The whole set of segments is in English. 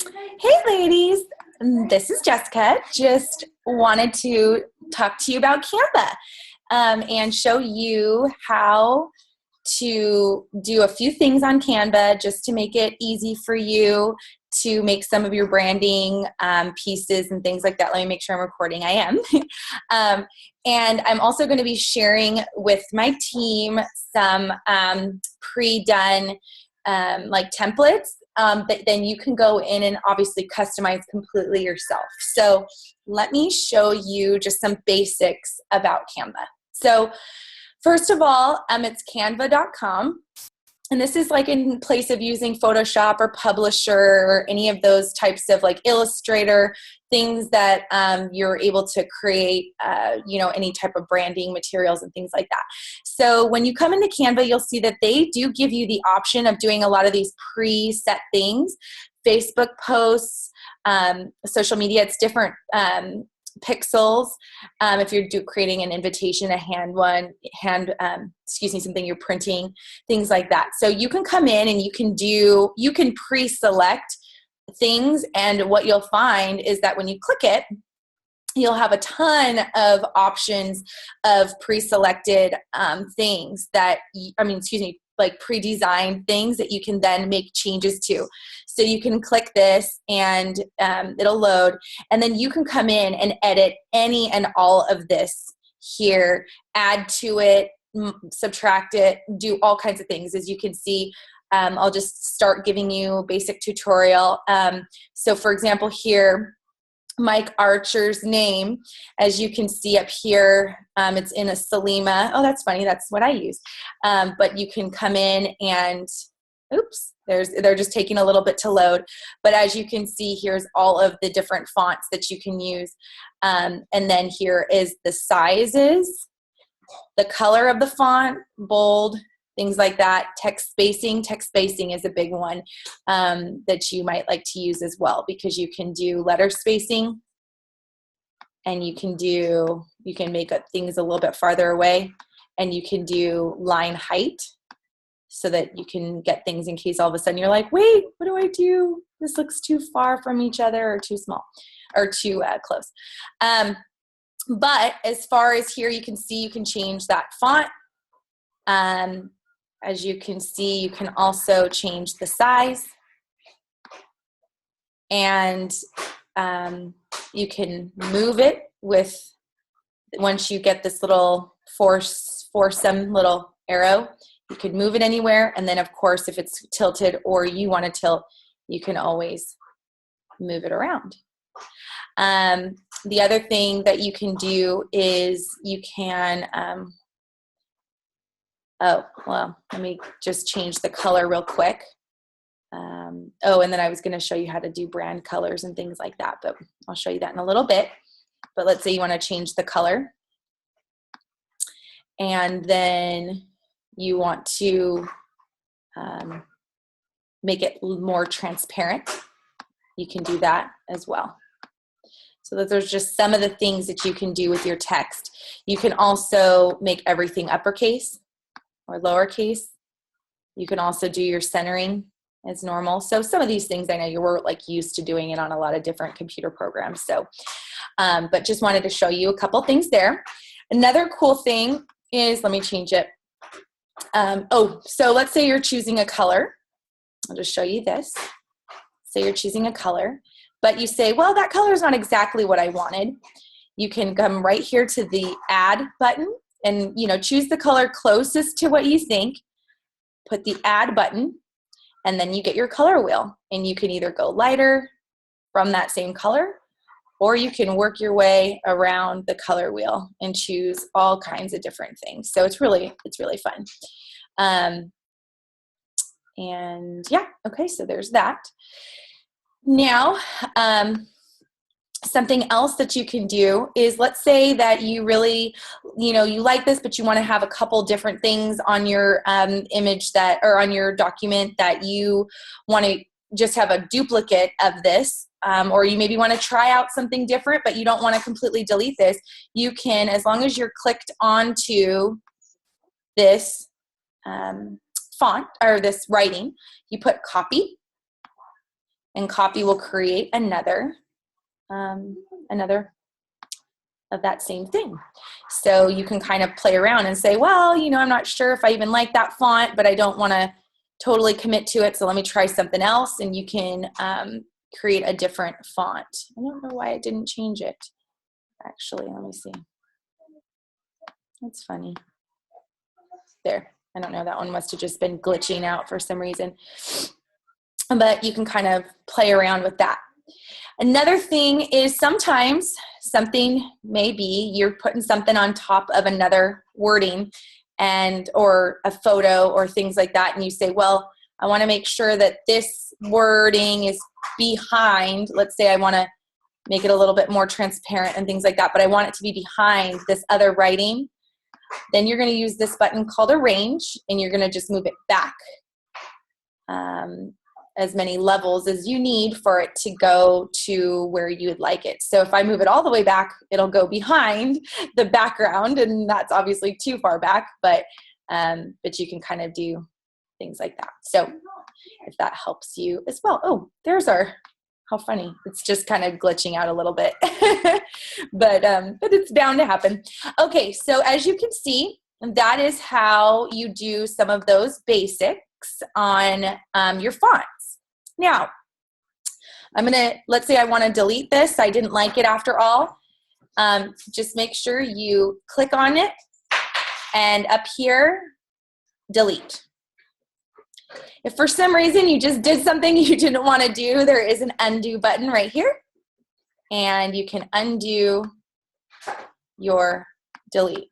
Hey ladies, this is Jessica. Just wanted to talk to you about Canva and show you how to do a few things on Canva just to make it easy for you to make some of your branding pieces and things like that. Let me make sure I'm recording. I am. And I'm also going to be sharing with my team some pre-done like templates that then you can go in and obviously customize completely yourself. So let me show you just some basics about Canva. So first of all, it's canva.com. And this is like in place of using Photoshop or Publisher or any of those types of like Illustrator, things that you're able to create, any type of branding materials and things like that. So when you come into Canva, you'll see that they do give you the option of doing a lot of these preset things, Facebook posts, social media. It's different pixels. If you're creating an invitation, something you're printing, things like that. So you can come in and you can pre-select things, and what you'll find is that when you click it, you'll have a ton of options of pre-selected things like pre-designed things that you can then make changes to. So you can click this and it'll load, and then you can come in and edit any and all of this here, add to it, subtract it, do all kinds of things. As you can see, I'll just start giving you a basic tutorial. So for example here, Mike Archer's name, as you can see up here, it's in a Selima. Oh, that's funny. That's what I use. But you can come in and, oops, they're just taking a little bit to load. But as you can see, here's all of the different fonts that you can use. And then here is the sizes, the color of the font, bold, things like that. Text spacing is a big one that you might like to use as well, because you can do letter spacing, and you can make things a little bit farther away, and you can do line height so that you can get things in case all of a sudden you're like, wait, what do I do? This looks too far from each other, or too small, or too close. But as far as here, you can see you can change that font. As you can see, you can also change the size, and you can move it once you get this little foursome little arrow, you could move it anywhere. And then of course, if it's tilted or you want to tilt, you can always move it around. The other thing that you can do is you can, let me just change the color real quick. And then I was going to show you how to do brand colors and things like that, but I'll show you that in a little bit. But let's say you want to change the color, and then you want to make it more transparent. You can do that as well. So that there's just some of the things that you can do with your text. You can also make everything uppercase or lowercase. You can also do your centering as normal. So some of these things, I know you were like used to doing it on a lot of different computer programs. So, but just wanted to show you a couple things there. Another cool thing is, let me change it. So let's say you're choosing a color. I'll just show you this. Say you're choosing a color, but you say, well, that color is not exactly what I wanted. You can come right here to the add button and, choose the color closest to what you think, put the add button, and then you get your color wheel, and you can either go lighter from that same color, or you can work your way around the color wheel and choose all kinds of different things. So it's really fun. And yeah, okay, so there's that. Now, something else that you can do is, let's say that you really, you like this, but you want to have a couple different things on your image or on your document that you want to just have a duplicate of this, or you maybe want to try out something different, but you don't want to completely delete this. You can, as long as you're clicked onto this font or this writing, you put copy, and copy will create another of that same thing. So you can kind of play around and say, well, you know, I'm not sure if I even like that font, but I don't want to totally commit to it. So let me try something else. And you can create a different font. I don't know why I didn't change it. Actually, let me see. That's funny. There. I don't know. That one must have just been glitching out for some reason. But you can kind of play around with that. Another thing is sometimes something may be you're putting something on top of another wording and or a photo or things like that, and you say, well, I want to make sure that this wording is behind. Let's say I want to make it a little bit more transparent and things like that, but I want it to be behind this other writing. Then you're going to use this button called Arrange, and you're going to just move it back as many levels as you need for it to go to where you would like it. So if I move it all the way back, it'll go behind the background, and that's obviously too far back, but you can kind of do things like that. So if that helps you as well. Oh, there's our, how funny. It's just kind of glitching out a little bit, but it's bound to happen. Okay, so as you can see, that is how you do some of those basics on your fonts. Now, let's say I want to delete this. I didn't like it after all. Just make sure you click on it and up here, delete. If for some reason you just did something you didn't want to do, there is an undo button right here, and you can undo your delete.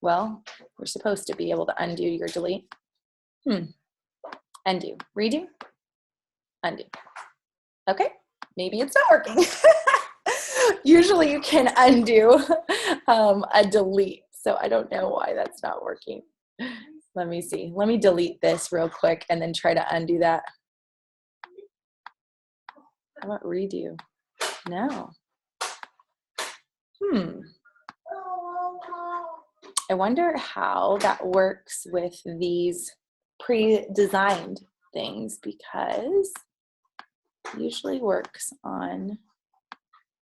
Well, we're supposed to be able to undo your delete. Undo, redo, undo. Okay, maybe it's not working. Usually you can undo a delete, so I don't know why that's not working. Let me see. Let me delete this real quick and then try to undo that. How about redo? No. I wonder how that works with these pre-designed things, because it usually works on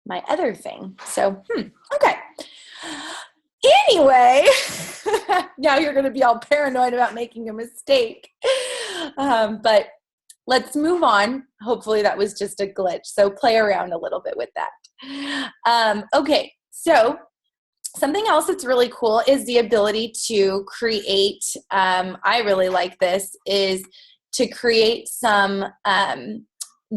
my other thing. So, okay. Anyway, now you're going to be all paranoid about making a mistake. But let's move on. Hopefully that was just a glitch. So play around a little bit with that. Okay, so something else that's really cool is the ability to create, I really like this, is to create some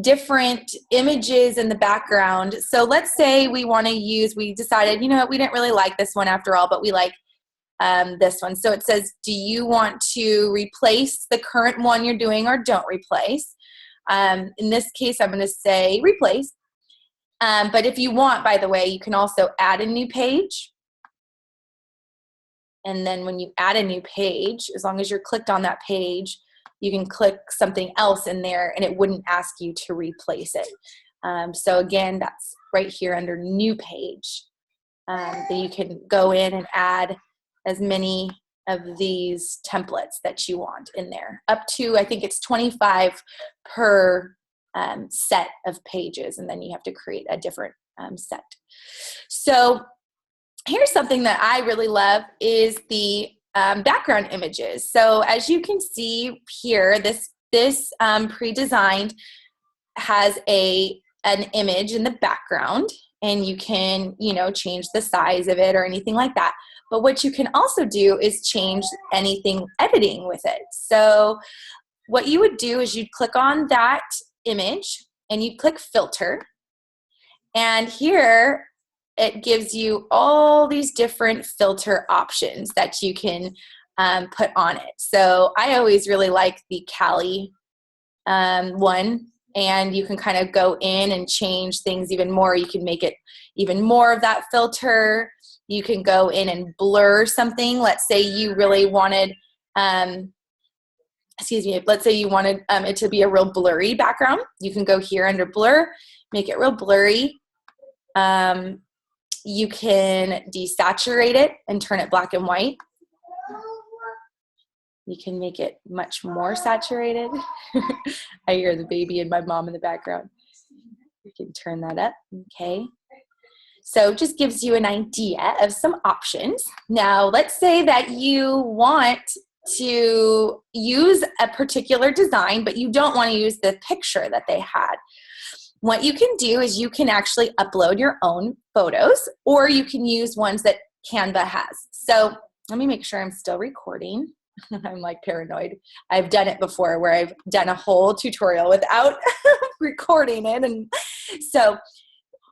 different images in the background. So let's say we want to we decided, you know what, we didn't really like this one after all, but we like this one. So it says, do you want to replace the current one you're doing or don't replace? In this case, I'm going to say replace. But if you want, by the way, you can also add a new page. And then when you add a new page, as long as you're clicked on that page, you can click something else in there and it wouldn't ask you to replace it. So again, that's right here under new page. That you can go in and add as many of these templates that you want in there. Up to, I think it's 25 per set of pages, and then you have to create a different set. So here's something that I really love is the background images. So as you can see here, this pre-designed has an image in the background, and you can, change the size of it or anything like that. But what you can also do is change anything editing with it. So what you would do is you'd click on that image and you click filter, and here it gives you all these different filter options that you can put on it. So I always really like the Cali one, and you can kind of go in and change things even more. You can make it even more of that filter. You can go in and blur something. Let's say you really wanted, let's say you wanted it to be a real blurry background. You can go here under blur, make it real blurry. You can desaturate it and turn it black and white. You can make it much more saturated. I hear the baby and my mom in the background. You can turn that up, okay? So it just gives you an idea of some options. Now, let's say that you want to use a particular design, but you don't want to use the picture that they had. What you can do is you can actually upload your own photos, or you can use ones that Canva has. So let me make sure I'm still recording. I'm like paranoid. I've done it before where I've done a whole tutorial without recording it. And so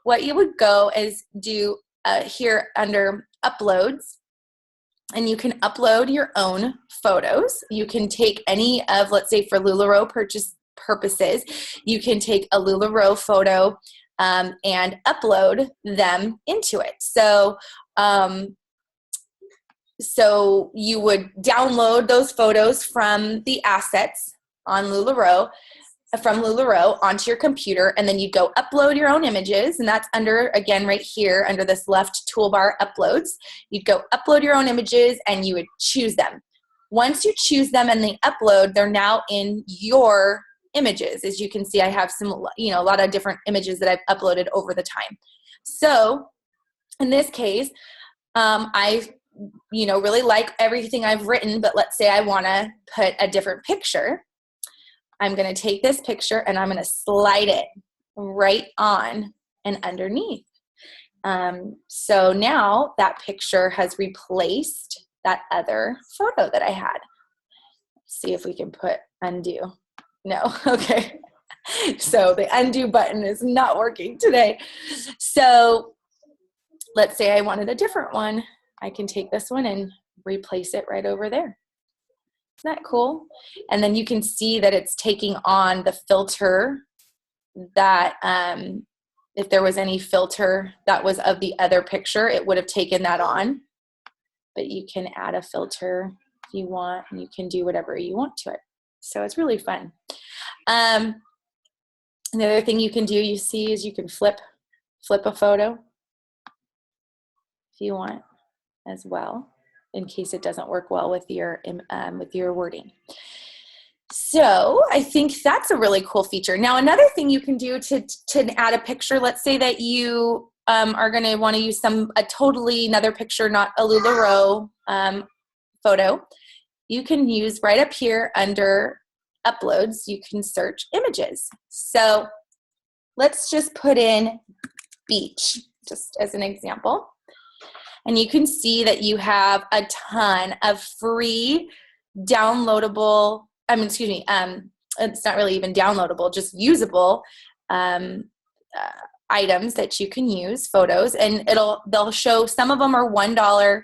what you would go is do here under uploads, and you can upload your own photos. You can take any of, let's say for LuLaRoe purposes, you can take a LuLaRoe photo and upload them into it. So you would download those photos from the assets on LuLaRoe, from LuLaRoe onto your computer, and then you go upload your own images, and that's under, again, right here under this left toolbar, uploads. You'd go upload your own images and you would choose them. Once you choose them and they upload, they're now in your images. As you can see, I have some, a lot of different images that I've uploaded over the time. So in this case, I really like everything I've written, but let's say I want to put a different picture. I'm going to take this picture and I'm going to slide it right on and underneath. So now that picture has replaced that other photo that I had. Let's see if we can put undo. No, okay. So the undo button is not working today. So let's say I wanted a different one. I can take this one and replace it right over there. Isn't that cool? And then you can see that it's taking on the filter that if there was any filter that was of the other picture, it would have taken that on. But you can add a filter if you want, and you can do whatever you want to it. So it's really fun. Another thing you can do, you see, is you can flip a photo if you want as well, in case it doesn't work well with your wording. So I think that's a really cool feature. Now, another thing you can do to add a picture, let's say that you are going to want to use a totally another picture, not a LuLaRoe photo. You can use right up here under uploads, you can search images. So let's just put in beach, just as an example. And you can see that you have a ton of free downloadable, it's not really even downloadable, just usable items that you can use, photos, and they'll show, some of them are $1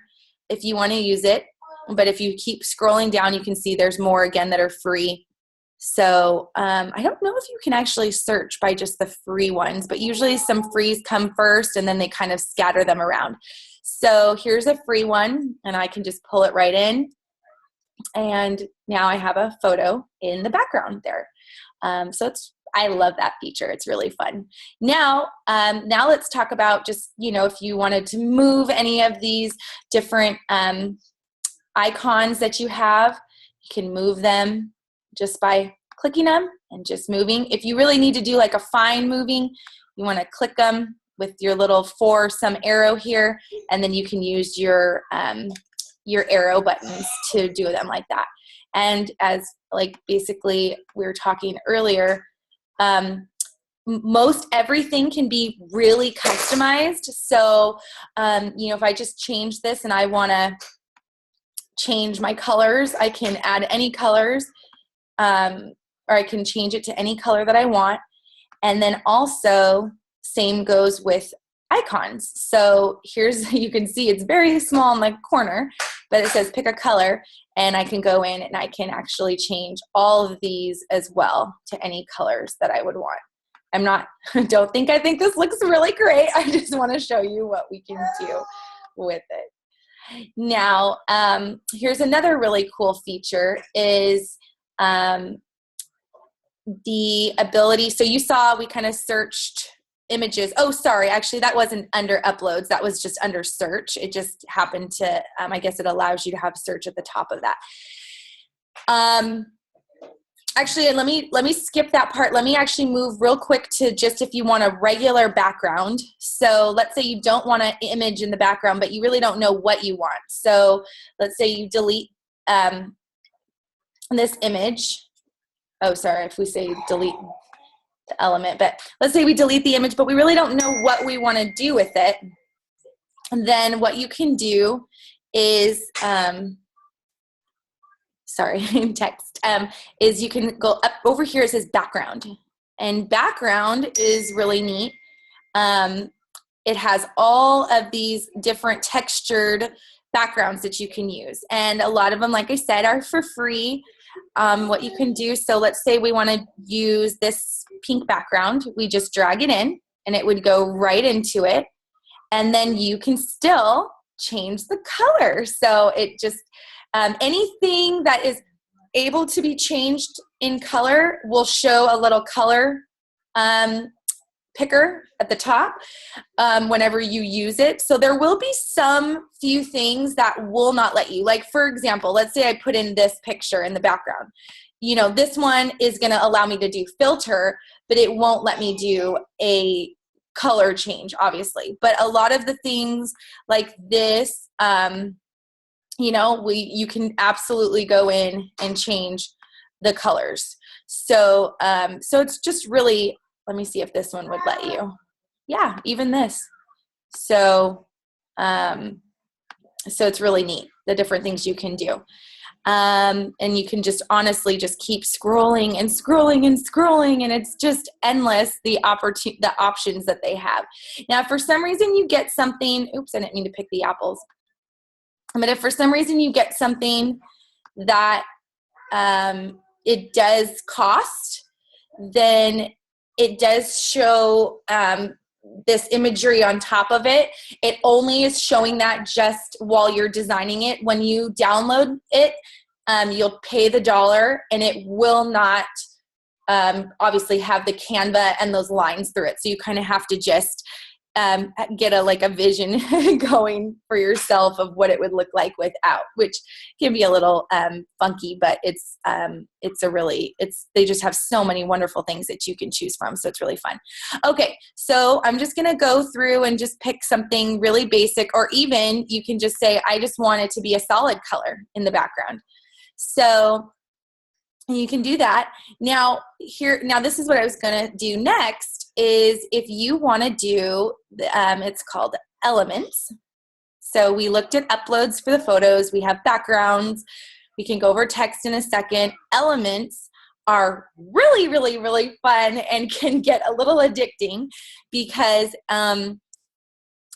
if you want to use it, but if you keep scrolling down, you can see there's more again that are free. So I don't know if you can actually search by just the free ones, but usually some frees come first and then they kind of scatter them around. So here's a free one, and I can just pull it right in. And now I have a photo in the background there. I love that feature. It's really fun. Now let's talk about just, if you wanted to move any of these different icons that you have, you can move them just by clicking them and just moving. If you really need to do like a fine moving, you want to click them with your little some arrow here, and then you can use your arrow buttons to do them like that. And as basically we were talking earlier, most everything can be really customized. So, if I just change this and I want to change my colors, I can add any colors, or I can change it to any color that I want. And then also, same goes with icons. So you can see it's very small in the corner, but it says pick a color, and I can go in and I can actually change all of these as well to any colors that I would want. I think this looks really great. I just want to show you what we can do with it. Now, here's another really cool feature is the ability, so you saw we kind of searched images. Oh, sorry, actually that wasn't under uploads, that was just under search. It just happened to, I guess it allows you to have search at the top of that. Actually, let me skip that part. Let me actually move real quick to just if you want a regular background. So let's say you don't want an image in the background, but you really don't know what you want. So let's say you delete this image. Oh, sorry, if we say delete the element, but let's say we delete the image, but we really don't know what we want to do with it. And then what you can do is, text, is you can go up over here. It says background, and background is really neat. It has all of these different textured backgrounds that you can use, and a lot of them, like I said, are for free. What you can do, so let's say we want to use this pink background, we just drag it in and it would go right into it, and then you can still change the color. So it just anything that is able to be changed in color will show a little color picker at the top whenever you use it. So there will be some few things that will not let you. Like, for example, let's say I put in this picture in the background. You know, this one is going to allow me to do filter, but it won't let me do a color change, obviously. But a lot of the things like this, you know, you can absolutely go in and change the colors. So, so it's just really, let me see if this one would let you. Yeah, even this. So, so it's really neat, the different things you can do. And you can just honestly just keep scrolling and scrolling and scrolling, and it's just endless, the options that they have. Now, if for some reason you get something, oops, I didn't mean to pick the apples. But if for some reason you get something that it does cost, then it does show this imagery on top of it. It only is showing that just while you're designing it. When you download it, you'll pay the $1 and it will not obviously have the Canva and those lines through it. So you kind of have to just get a vision going for yourself of what it would look like without, which can be a little funky, but they just have so many wonderful things that you can choose from. So it's really fun. Okay. So I'm just going to go through and just pick something really basic, or even you can just say, I just want it to be a solid color in the background. So you can do that. Now this is what I was going to do next, is if you want to do, it's called elements. So we looked at uploads for the photos. We have backgrounds. We can go over text in a second. Elements are really, really, really fun and can get a little addicting because, and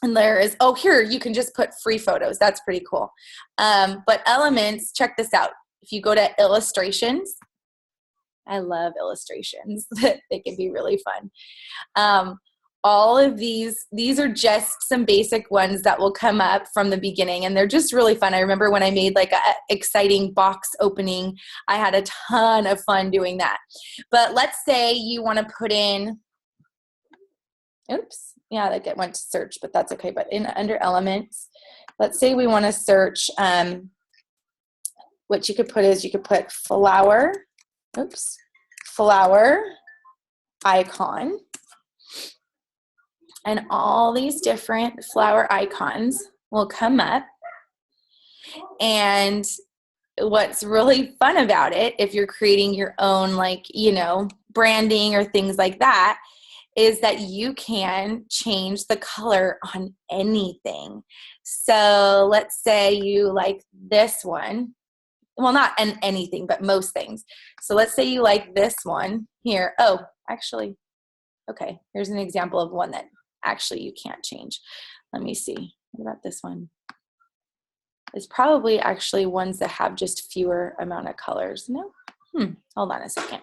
there is, here, you can just put free photos. That's pretty cool. But elements, check this out. If you go to illustrations, I love illustrations. They can be really fun. All of these are just some basic ones that will come up from the beginning, and they're just really fun. I remember when I made an exciting box opening, I had a ton of fun doing that. But let's say you want to put in, oops, yeah, that went to search, but that's okay. But under elements, let's say we want to search, what you could put is you could put flower icon, and all these different flower icons will come up. And what's really fun about it, if you're creating your own branding or things like that, is that you can change the color on anything. So let's say you like this one. Well, not anything, but most things. So let's say you like this one here. Oh, actually, okay. Here's an example of one that actually you can't change. Let me see. What about this one? It's probably actually ones that have just fewer amount of colors. No? Hold on a second.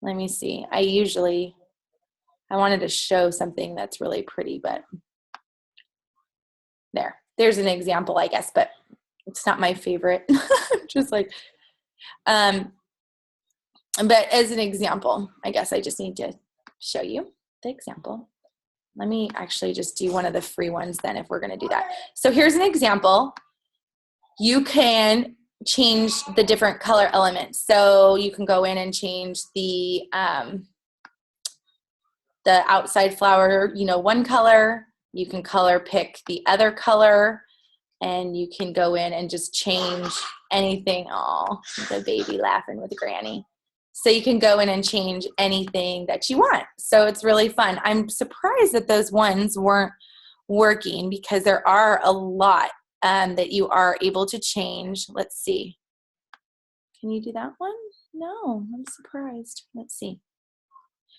Let me see. I wanted to show something that's really pretty, but there's an example, I guess, but it's not my favorite. Just but as an example, I guess I just need to show you the example. Let me actually just do one of the free ones then, if we're going to do that. So here's an example. You can change the different color elements. So you can go in and change the outside flower, you know, one color. You can color pick the other color, and you can go in and just change anything. Oh, the baby laughing with Granny. So you can go in and change anything that you want. So it's really fun. I'm surprised that those ones weren't working, because there are a lot that you are able to change. Let's see. Can you do that one? No, I'm surprised. Let's see.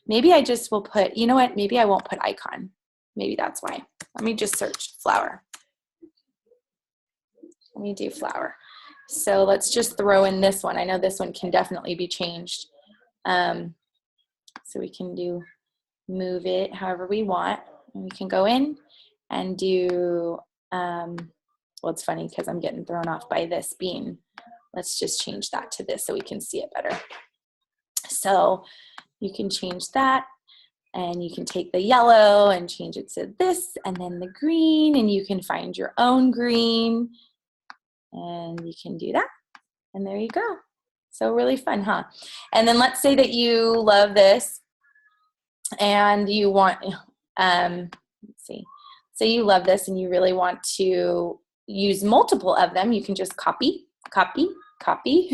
Maybe I just will put, you know what? Maybe I won't put icon. Maybe that's why. Let me just search flower. Let me do flower. So let's just throw in this one. I know this one can definitely be changed. So we can move it however we want. And we can go in and do, well, it's funny because I'm getting thrown off by this bean. Let's just change that to this so we can see it better. So you can change that, and you can take the yellow and change it to this, and then the green, and you can find your own green, and you can do that. And there you go. So really fun, huh? And then let's say that you love this and you want, let's see. Say you love this and you really want to use multiple of them. You can just copy, copy, copy,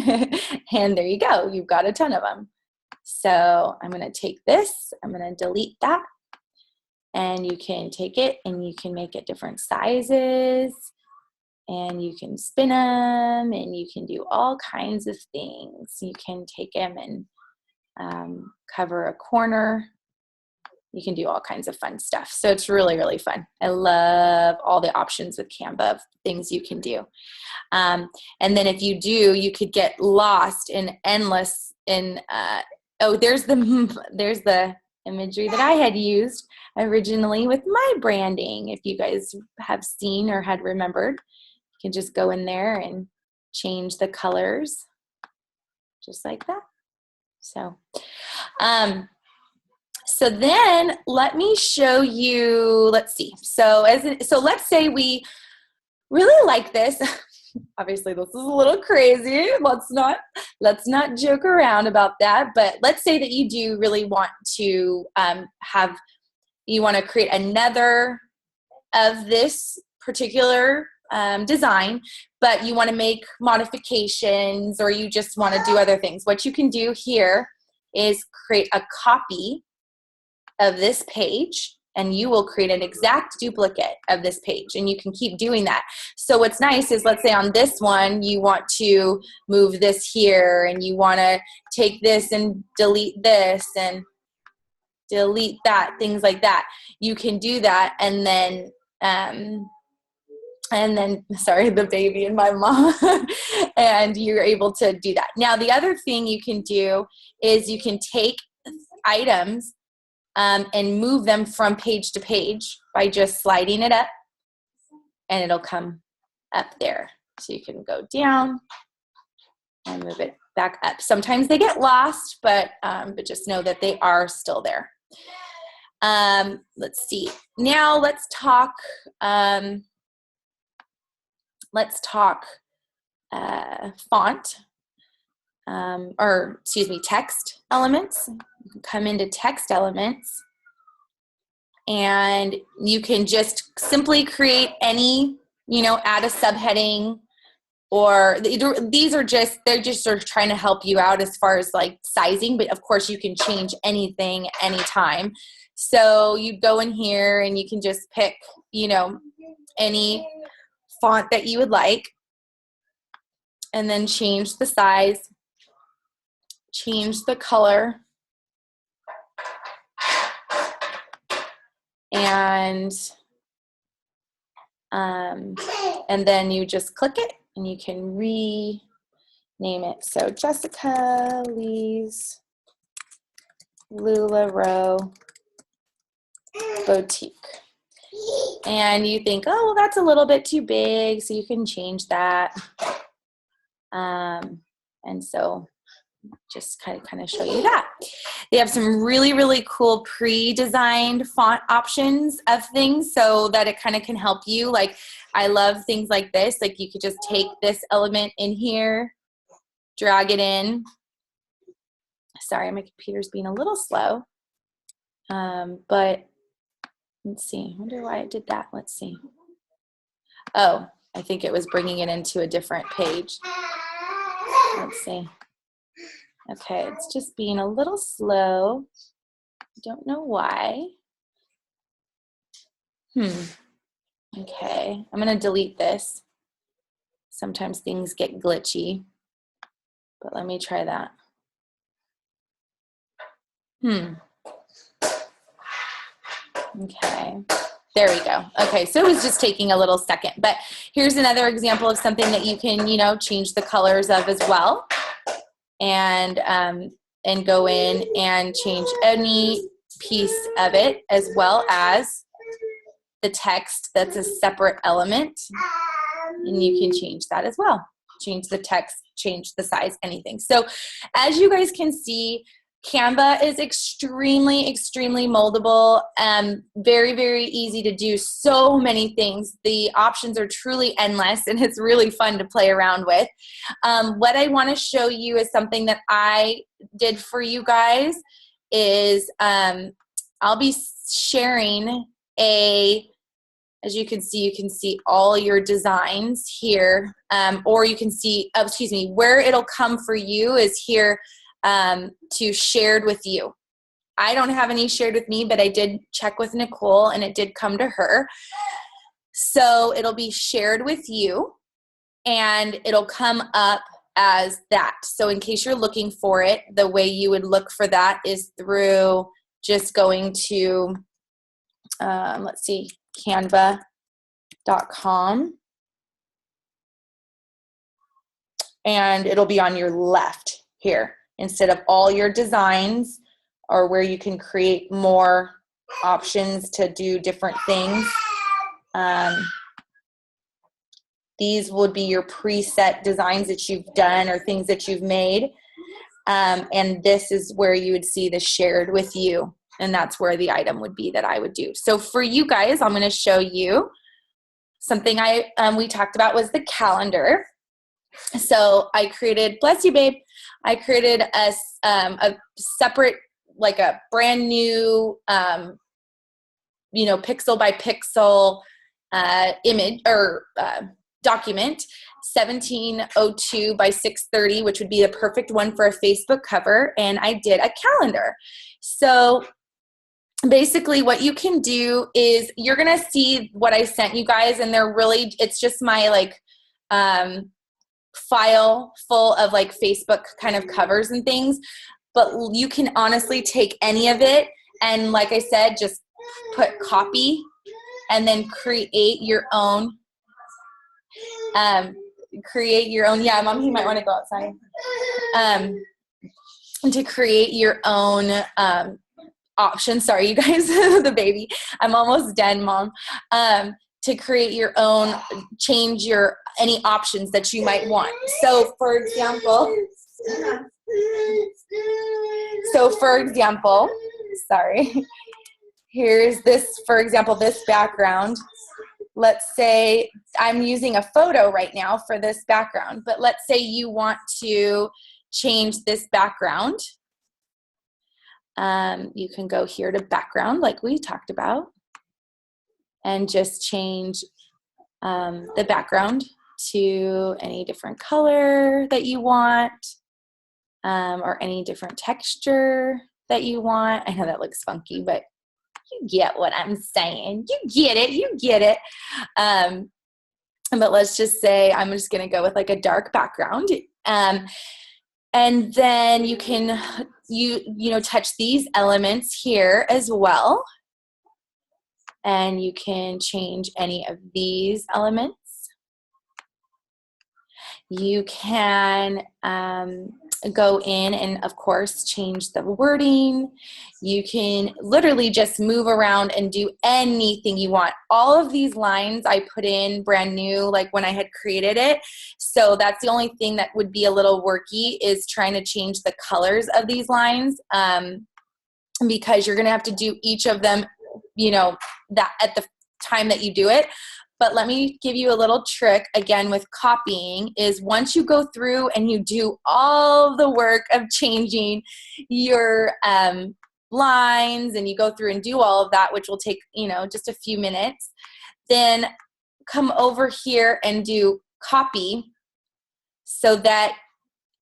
and there you go. You've got a ton of them. So I'm going to take this, I'm going to delete that, and you can take it and you can make it different sizes, and you can spin them, and you can do all kinds of things. You can take them and cover a corner. You can do all kinds of fun stuff. So it's really, really fun. I love all the options with Canva of things you can do. And then if you do, you could get lost in endless oh, there's the imagery that I had used originally with my branding. If you guys have seen or had remembered, you can just go in there and change the colors just like that. So, so then let me show you, let's see. So let's say we really like this. Obviously this is a little crazy. Let's not joke around about that. But let's say that you do really want to you want to create another of this particular design, but you want to make modifications, or you just want to do other things. What you can do here is create a copy of this page, and you will create an exact duplicate of this page, and you can keep doing that. So what's nice is, let's say on this one, you want to move this here, and you want to take this and delete this and delete that, things like that. You can do that, and then sorry, the baby and my mom, and you're able to do that. Now, the other thing you can do is you can take items and move them from page to page by just sliding it up, and it'll come up there. So you can go down and move it back up. Sometimes they get lost, but just know that they are still there. Let's see. Now let's talk font, or excuse me, text elements. You can come into text elements, and you can just simply create any, add a subheading, or these are they're just sort of trying to help you out as far as like sizing, but of course you can change anything anytime. So you go in here and you can just pick, any font that you would like, and then change the size, change the color, and then you just click it and you can rename it. So Jessica Lee's LuLaRoe Boutique. And you think, oh, well, that's a little bit too big, so you can change that. And so just kind of show you that. They have some really, really cool pre-designed font options of things so that it kind of can help you. Like, I love things like this. Like, you could just take this element in here, drag it in. Sorry, my computer's being a little slow. But let's see. I wonder why it did that. Let's see. Oh, I think it was bringing it into a different page. Let's see. Okay, it's just being a little slow. Don't know why. Okay, I'm gonna delete this. Sometimes things get glitchy, but let me try that. Okay, there we go. Okay, so it was just taking a little second, but here's another example of something that you can, change the colors of as well, and go in and change any piece of it, as well as the text that's a separate element, and you can change that as well. Change the text, change the size, anything. So as you guys can see, Canva is extremely, extremely moldable, very, very easy to do so many things. The options are truly endless, and it's really fun to play around with. What I want to show you is something that I did for you guys is I'll be sharing as you can see all your designs here, or you can see, where it'll come for you is here to shared with you. I don't have any shared with me, but I did check with Nicole and it did come to her. So it'll be shared with you and it'll come up as that. So in case you're looking for it, the way you would look for that is through just going to, let's see, canva.com. And it'll be on your left here instead of all your designs, or where you can create more options to do different things. These would be your preset designs that you've done or things that you've made. And this is where you would see the shared with you. And that's where the item would be that I would do. So for you guys, I'm going to show you something we talked about was the calendar. So I created, bless you, babe. I created a separate, like a brand new, pixel by pixel image or document, 1702 by 630, which would be the perfect one for a Facebook cover. And I did a calendar. So basically what you can do is you're going to see what I sent you guys, and it's just my file full of Facebook kind of covers and things, but you can honestly take any of it and, like I said, just put copy and then create your own. Yeah, Mom, you might want to go outside. To create your own option. Sorry, you guys, the baby. I'm almost done, Mom. To create your own, change any options that you might want. So for example, sorry, here's this, for example, this background. Let's say I'm using a photo right now for this background, but let's say you want to change this background. You can go here to background like we talked about and just change the background to any different color that you want, or any different texture that you want. I know that looks funky, but you get what I'm saying. You get it. But let's just say I'm just going to go with like a dark background. And then you can, touch these elements here as well. And you can change any of these elements. You can go in and of course change the wording. You can literally just move around and do anything you want. All of these lines I put in brand new, like when I had created it. So that's the only thing that would be a little worky, is trying to change the colors of these lines, because you're going to have to do each of them, you know, that at the time that you do it. But let me give you a little trick again with copying, is once you go through and you do all the work of changing your lines, and you go through and do all of that, which will take, you know, just a few minutes, then come over here and do copy, so that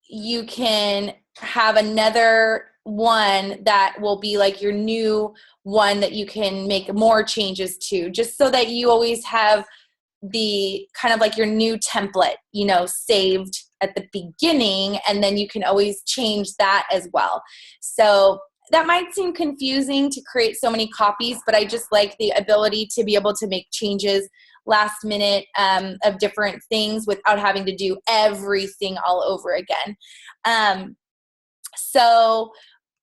you can have another one that will be like your new one that you can make more changes to, just so that you always have the kind of like your new template, you know, saved at the beginning, and then you can always change that as well. So that might seem confusing to create so many copies, but I just like the ability to be able to make changes last minute of different things without having to do everything all over again. So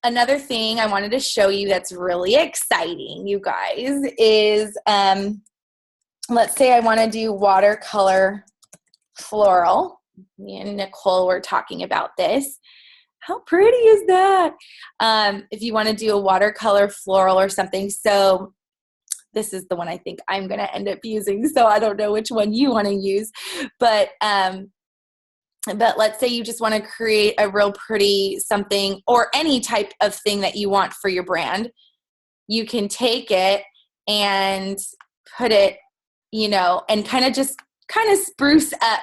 another thing I wanted to show you that's really exciting, you guys, is let's say I want to do watercolor floral. Me and Nicole were talking about this. How pretty is that? If you want to do a watercolor floral or something. So this is the one I think I'm going to end up using. So I don't know which one you want to use, but let's say you just want to create a real pretty something, or any type of thing that you want for your brand. You can take it and put it, you know, and kind of spruce up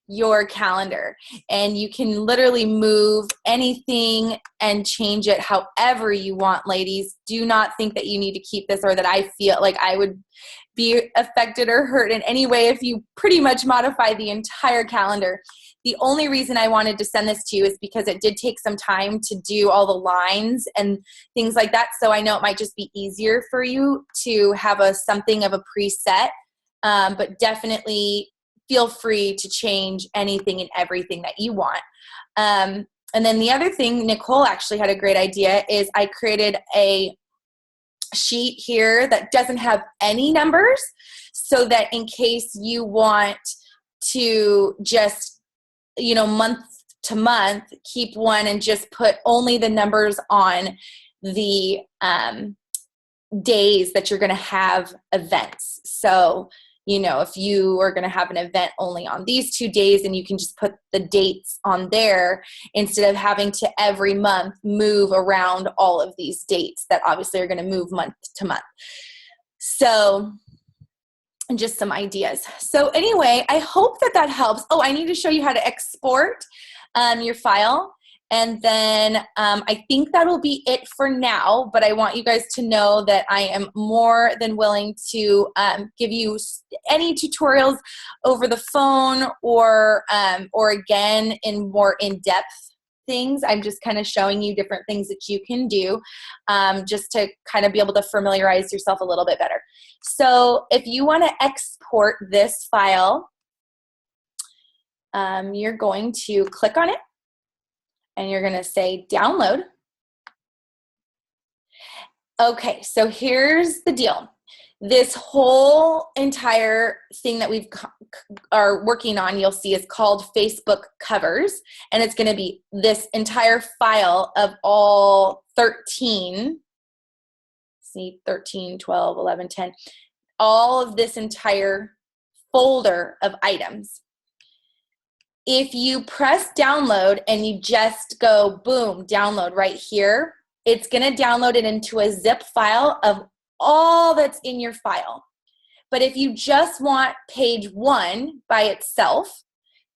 your calendar. And you can literally move anything and change it however you want, ladies. Do not think that you need to keep this, or that I feel like I would be affected or hurt in any way if you pretty much modify the entire calendar. The only reason I wanted to send this to you is because it did take some time to do all the lines and things like that. So I know it might just be easier for you to have something of a preset, but definitely feel free to change anything and everything that you want. And then the other thing, Nicole actually had a great idea, is I created a sheet here that doesn't have any numbers, so that in case you want to just, you know, month to month, keep one and just put only the numbers on the days that you're going to have events. So, you know, if you are going to have an event only on these 2 days, and you can just put the dates on there, instead of having to every month move around all of these dates that obviously are going to move month to month. So, and just some ideas. So anyway, I hope that helps. Oh, I need to show you how to export your file. And then I think that'll be it for now, but I want you guys to know that I am more than willing to give you any tutorials over the phone, or again in more in-depth things. I'm just kind of showing you different things that you can do, just to kind of be able to familiarize yourself a little bit better. So if you want to export this file, you're going to click on it, and you're going to say download. Okay, so here's the deal. This whole entire thing that we are working on, you'll see, is called Facebook covers. And it's going to be this entire file of all 13, see, 13, 12, 11, 10, all of this entire folder of items. If you press download and you just go boom, download right here, it's going to download it into a zip file of all that's in your file. But if you just want page 1 by itself,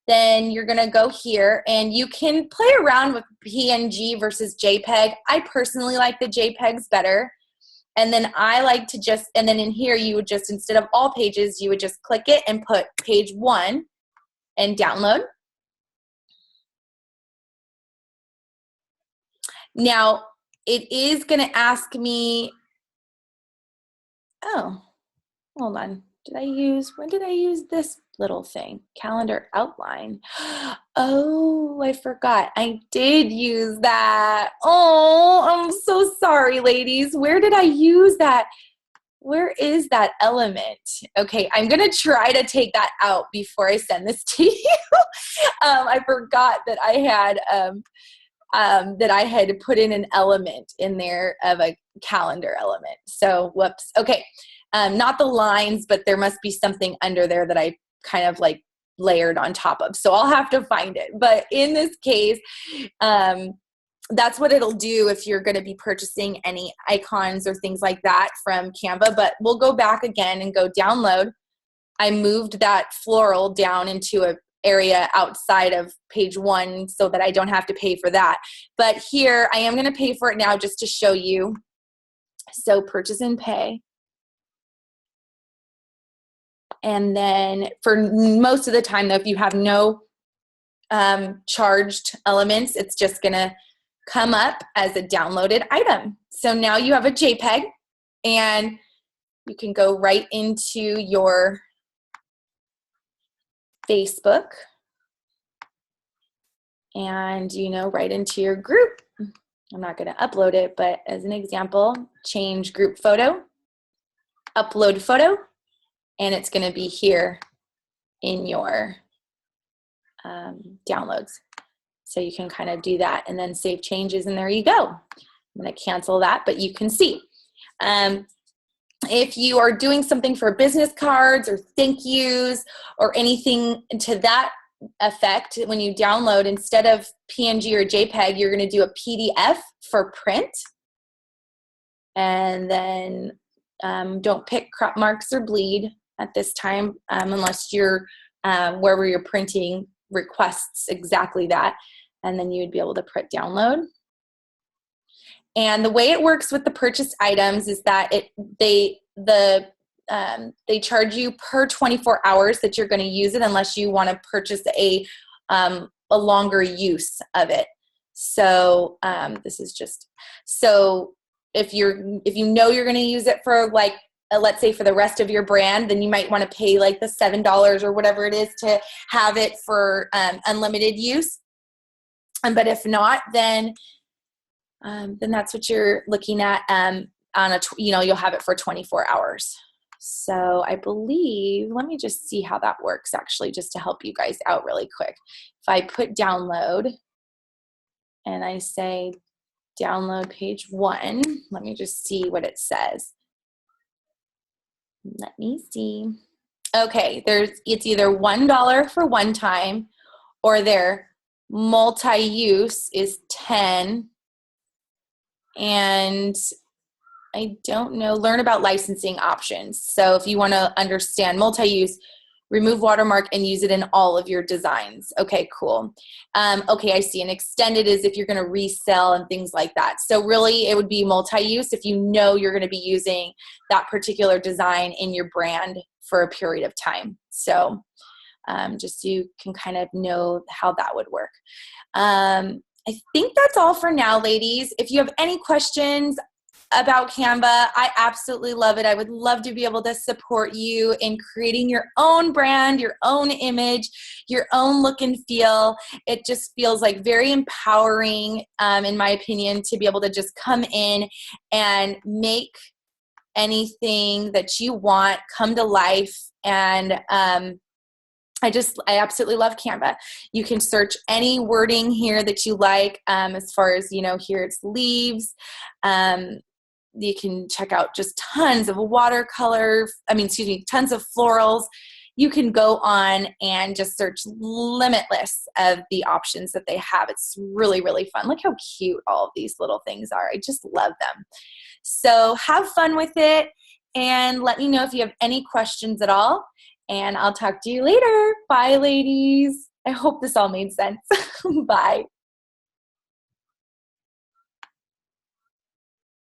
then you're going to go here, and you can play around with PNG versus JPEG. I personally like the JPEGs better. And then I like to just, and then in here you would just, instead of all pages, you would just click it and put page 1 and download. Now, it is going to ask me, oh, hold on. when did I use this little thing? Calendar outline. Oh, I forgot. I did use that. Oh, I'm so sorry, ladies. Where did I use that? Where is that element? Okay, I'm going to try to take that out before I send this to you. I forgot that I had put in an element in there of a calendar element. So whoops. Okay. Not the lines, but there must be something under there that I kind of like layered on top of. So I'll have to find it. But in this case, that's what it'll do if you're going to be purchasing any icons or things like that from Canva. But we'll go back again and go download. I moved that floral down into an area outside of page 1 so that I don't have to pay for that. But here I am going to pay for it now just to show you. So purchase and pay. And then for most of the time, though, if you have no charged elements, it's just going to come up as a downloaded item. So now you have a JPEG, and you can go right into your Facebook and, right into your group. I'm not going to upload it, but as an example, change group photo, upload photo, and it's going to be here in your downloads. So you can kind of do that and then save changes, and there you go. I'm going to cancel that, but you can see. If you are doing something for business cards or thank yous or anything to that effect, when you download, instead of PNG or JPEG, you're going to do a PDF for print. And then don't pick crop marks or bleed at this time unless you're wherever you're printing requests exactly that. And then you would be able to print download. And the way it works with the purchased items is that they charge you per 24 hours that you're going to use it, unless you want to purchase a longer use of it. So this is just, so if you know you're going to use it for like, let's say for the rest of your brand, then you might want to pay like the $7 or whatever it is to have it for unlimited use. But if not, then that's what you're looking at on you'll have it for 24 hours. So I believe, let me just see how that works actually, just to help you guys out really quick. If I put download and I say download page 1, let me just see what it says. Let me see. Okay, it's either $1 for one time, or their multi-use is 10. And I don't know, learn about licensing options. So if you want to understand multi-use, remove watermark and use it in all of your designs. Okay, cool. Okay, I see. And extended is if you're going to resell and things like that. So really it would be multi-use if you know you're going to be using that particular design in your brand for a period of time. So just so you can kind of know how that would work. I think that's all for now, ladies. If you have any questions about Canva, I absolutely love it. I would love to be able to support you in creating your own brand, your own image, your own look and feel. It just feels like very empowering, in my opinion, to be able to just come in and make anything that you want come to life. And I absolutely love Canva. You can search any wording here that you like, as far as, here it's leaves. You can check out just tons of tons of florals. You can go on and just search limitless of the options that they have. It's really, really fun. Look how cute all of these little things are. I just love them. So have fun with it, and let me know if you have any questions at all. And I'll talk to you later. Bye, ladies. I hope this all made sense. Bye.